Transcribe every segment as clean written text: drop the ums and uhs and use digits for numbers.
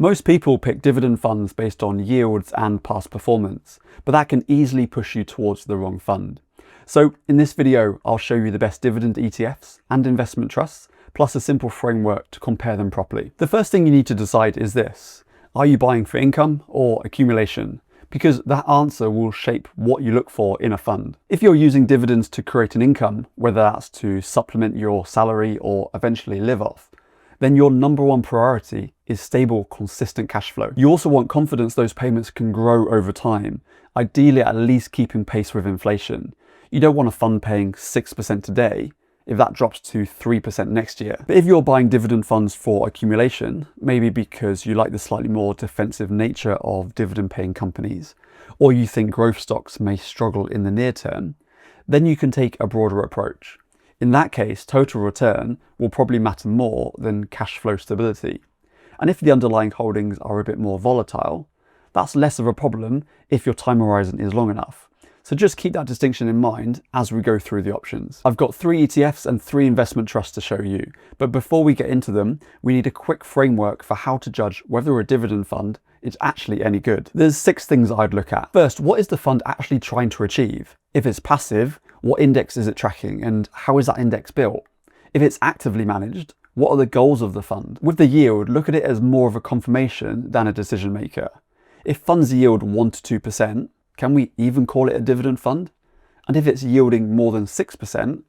Most people pick dividend funds based on yields and past performance, but that can easily push you towards the wrong fund. So in this video, I'll show you the best dividend ETFs and investment trusts, plus a simple framework to compare them properly. The first thing you need to decide is this: are you buying for income or accumulation? Because that answer will shape what you look for in a fund. If you're using dividends to create an income, whether that's to supplement your salary or eventually live off, then your number one priority is stable, consistent cash flow. You also want confidence those payments can grow over time, ideally at least keeping pace with inflation. You don't want a fund paying 6% today if that drops to 3% next year. But if you're buying dividend funds for accumulation, maybe because you like the slightly more defensive nature of dividend paying companies, or you think growth stocks may struggle in the near term, then you can take a broader approach. In that case, total return will probably matter more than cash flow stability. And if the underlying holdings are a bit more volatile, that's less of a problem if your time horizon is long enough. So just keep that distinction in mind as we go through the options. I've got 3 ETFs and 3 investment trusts to show you, but before we get into them, we need a quick framework for how to judge whether a dividend fund is actually any good. There's 6 things I'd look at. First, what is the fund actually trying to achieve? If it's passive, what index is it tracking and how is that index built? If it's actively managed, what are the goals of the fund? With the yield, look at it as more of a confirmation than a decision maker. If funds yield 1 to 2%, can we even call it a dividend fund? And if it's yielding more than 6%,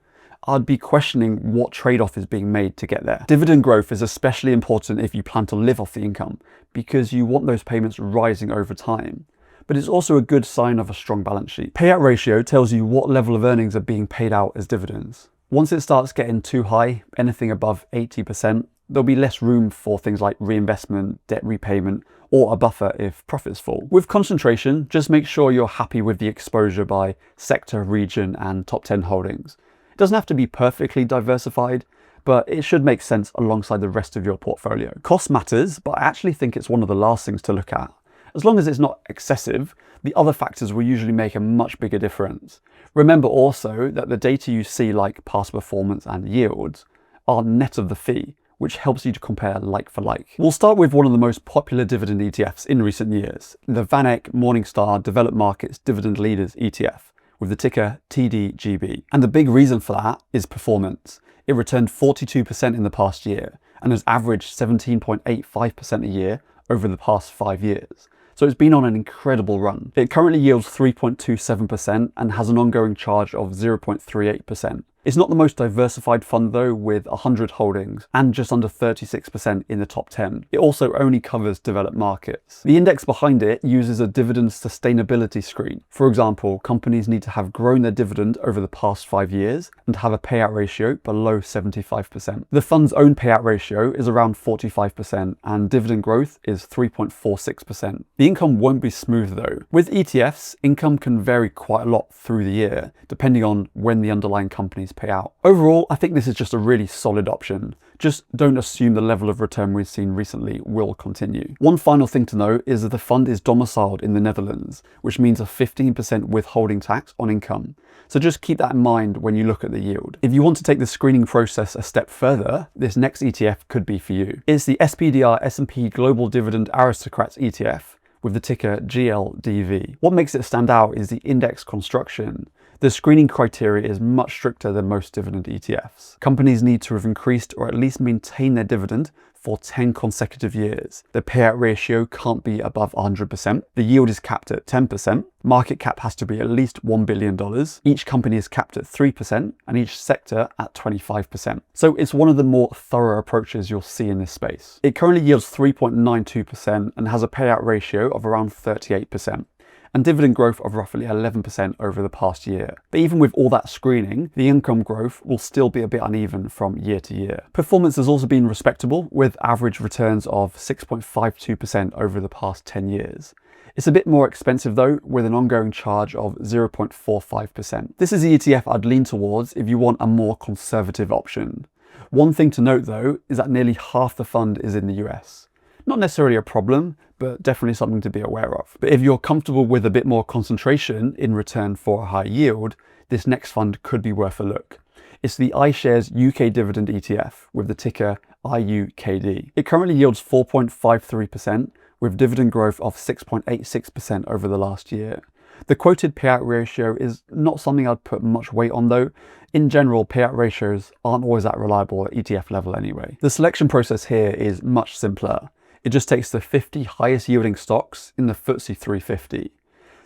I'd be questioning what trade-off is being made to get there. Dividend growth is especially important if you plan to live off the income, because you want those payments rising over time. But it's also a good sign of a strong balance sheet. Payout ratio tells you what level of earnings are being paid out as dividends. Once it starts getting too high, anything above 80%, there'll be less room for things like reinvestment, debt repayment, or a buffer if profits fall. With concentration, just make sure you're happy with the exposure by sector, region, and top 10 holdings. It doesn't have to be perfectly diversified, but it should make sense alongside the rest of your portfolio. Cost matters, but I actually think it's one of the last things to look at. As long as it's not excessive, the other factors will usually make a much bigger difference. Remember also that the data you see, like past performance and yields, are net of the fee, which helps you to compare like for like. We'll start with one of the most popular dividend ETFs in recent years, the VanEck Morningstar Developed Markets Dividend Leaders ETF, with the ticker TDGB. And the big reason for that is performance. It returned 42% in the past year and has averaged 17.85% a year over the past 5 years. So it's been on an incredible run. It currently yields 3.27% and has an ongoing charge of 0.38%. It's not the most diversified fund though, with 100 holdings and just under 36% in the top 10. It also only covers developed markets. The index behind it uses a dividend sustainability screen. For example, companies need to have grown their dividend over the past 5 years and have a payout ratio below 75%. The fund's own payout ratio is around 45% and dividend growth is 3.46%. The income won't be smooth though. With ETFs, income can vary quite a lot through the year, depending on when the underlying companies pay out. Overall, I think this is just a really solid option. Just don't assume the level of return we've seen recently will continue. One final thing to note is that the fund is domiciled in the Netherlands, which means a 15% withholding tax on income. So just keep that in mind when you look at the yield. If you want to take the screening process a step further, this next ETF could be for you. It's the SPDR S&P Global Dividend Aristocrats ETF with the ticker GLDV. What makes it stand out is the index construction. The screening criteria is much stricter than most dividend ETFs. Companies need to have increased or at least maintain their dividend for 10 consecutive years. The payout ratio can't be above 100%. The yield is capped at 10%. Market cap has to be at least $1 billion. Each company is capped at 3% and each sector at 25%. So it's one of the more thorough approaches you'll see in this space. It currently yields 3.92% and has a payout ratio of around 38%. And dividend growth of roughly 11% over the past year. But even with all that screening, the income growth will still be a bit uneven from year to year. Performance has also been respectable, with average returns of 6.52% over the past 10 years. It's a bit more expensive though, with an ongoing charge of 0.45%. This is the ETF I'd lean towards if you want a more conservative option. One thing to note though is that nearly half the fund is in the US. Not necessarily a problem, but definitely something to be aware of. But if you're comfortable with a bit more concentration in return for a high yield, this next fund could be worth a look. It's the iShares UK Dividend ETF with the ticker IUKD. It currently yields 4.53% with dividend growth of 6.86% over the last year. The quoted payout ratio is not something I'd put much weight on though. In general, payout ratios aren't always that reliable at ETF level anyway. The selection process here is much simpler. It just takes the 50 highest yielding stocks in the FTSE 350.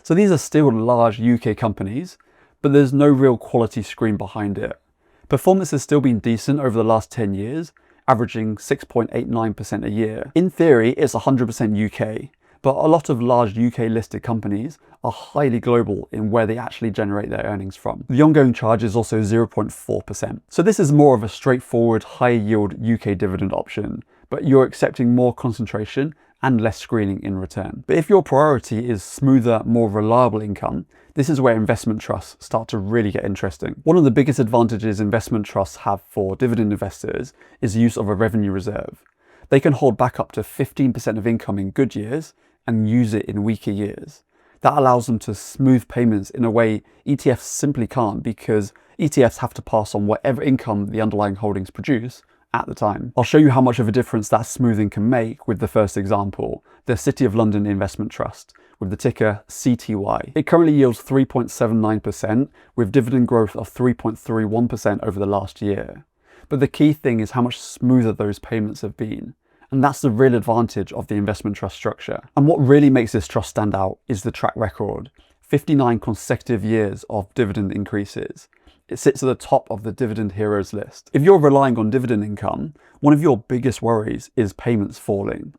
So these are still large UK companies, but there's no real quality screen behind it. Performance has still been decent over the last 10 years, averaging 6.89% a year. In theory, it's 100% UK, but a lot of large UK listed companies are highly global in where they actually generate their earnings from. The ongoing charge is also 0.4%. So this is more of a straightforward high yield UK dividend option, but you're accepting more concentration and less screening in return. But if your priority is smoother, more reliable income, this is where investment trusts start to really get interesting. One of the biggest advantages investment trusts have for dividend investors is the use of a revenue reserve. They can hold back up to 15% of income in good years and use it in weaker years. That allows them to smooth payments in a way ETFs simply can't, because ETFs have to pass on whatever income the underlying holdings produce at the time. I'll show you how much of a difference that smoothing can make with the first example, the City of London Investment Trust, with the ticker CTY. It currently yields 3.79% with dividend growth of 3.31% over the last year. But the key thing is how much smoother those payments have been. And that's the real advantage of the investment trust structure. And what really makes this trust stand out is the track record. 59 consecutive years of dividend increases. It sits at the top of the dividend heroes list. If you're relying on dividend income, one of your biggest worries is payments falling.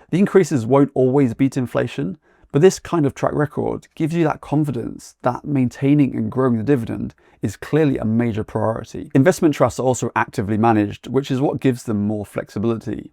The increases won't always beat inflation, but this kind of track record gives you that confidence that maintaining and growing the dividend is clearly a major priority. Investment trusts are also actively managed, which is what gives them more flexibility.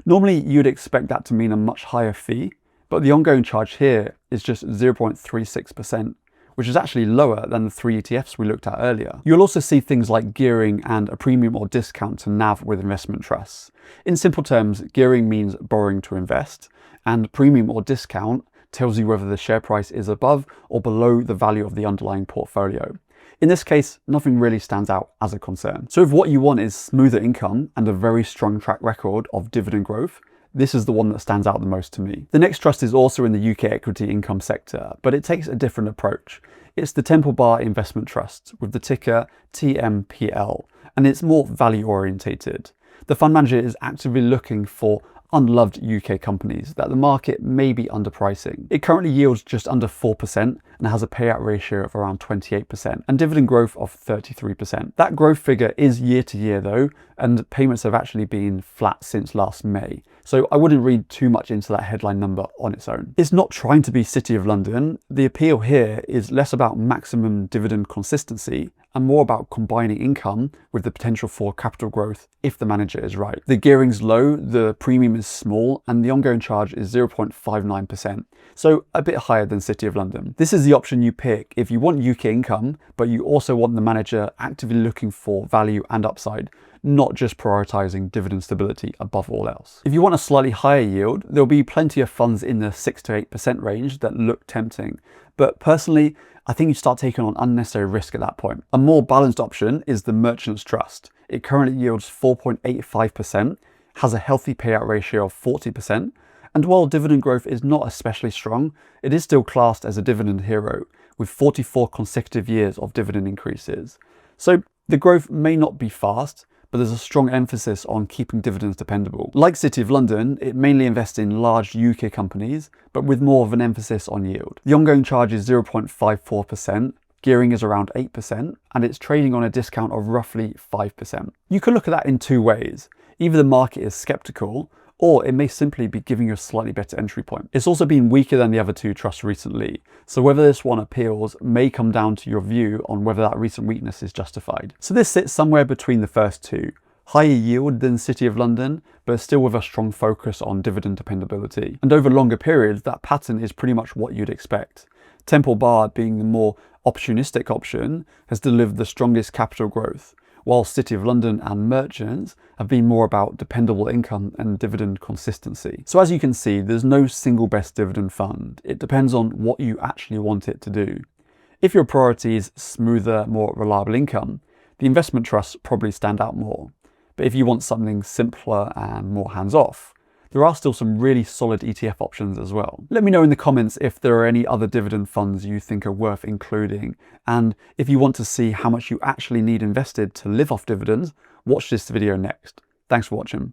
Normally, you'd expect that to mean a much higher fee, but the ongoing charge here is just 0.36%, which is actually lower than the 3 ETFs we looked at earlier. You'll also see things like gearing and a premium or discount to NAV with investment trusts. In simple terms, gearing means borrowing to invest, and premium or discount tells you whether the share price is above or below the value of the underlying portfolio. In this case, nothing really stands out as a concern. So if what you want is smoother income and a very strong track record of dividend growth, this is the one that stands out the most to me. The next trust is also in the UK equity income sector, but it takes a different approach. It's the Temple Bar Investment Trust with the ticker TMPL, and it's more value orientated. The fund manager is actively looking for unloved UK companies that the market may be underpricing. It currently yields just under 4% and has a payout ratio of around 28% and dividend growth of 33%. That growth figure is year to year though, and payments have actually been flat since last May. So I wouldn't read too much into that headline number on its own. It's not trying to be City of London. The appeal here is less about maximum dividend consistency and more about combining income with the potential for capital growth if the manager is right. The gearing's low, the premium is small, and the ongoing charge is 0.59%, so a bit higher than City of London. This is the option you pick if you want UK income, but you also want the manager actively looking for value and upside, not just prioritizing dividend stability above all else. If you want a slightly higher yield, there'll be plenty of funds in the 6 to 8% range that look tempting, but personally, I think you start taking on unnecessary risk at that point. A more balanced option is the Merchants Trust. It currently yields 4.85%, has a healthy payout ratio of 40%, and while dividend growth is not especially strong, it is still classed as a dividend hero with 44 consecutive years of dividend increases. So the growth may not be fast, but there's a strong emphasis on keeping dividends dependable. Like City of London, it mainly invests in large UK companies, but with more of an emphasis on yield. The ongoing charge is 0.54%, gearing is around 8%, and it's trading on a discount of roughly 5%. You can look at that in two ways. Either the market is skeptical, or it may simply be giving you a slightly better entry point. It's also been weaker than the other two trusts recently, so whether this one appeals may come down to your view on whether that recent weakness is justified. So this sits somewhere between the first two, higher yield than City of London, but still with a strong focus on dividend dependability. And over longer periods, that pattern is pretty much what you'd expect. Temple Bar, being the more opportunistic option, has delivered the strongest capital growth, while City of London and Merchants have been more about dependable income and dividend consistency. So as you can see, there's no single best dividend fund. It depends on what you actually want it to do. If your priority is smoother, more reliable income, the investment trusts probably stand out more. But if you want something simpler and more hands-off, there are still some really solid ETF options as well. Let me know in the comments if there are any other dividend funds you think are worth including. And if you want to see how much you actually need invested to live off dividends, watch this video next. Thanks for watching.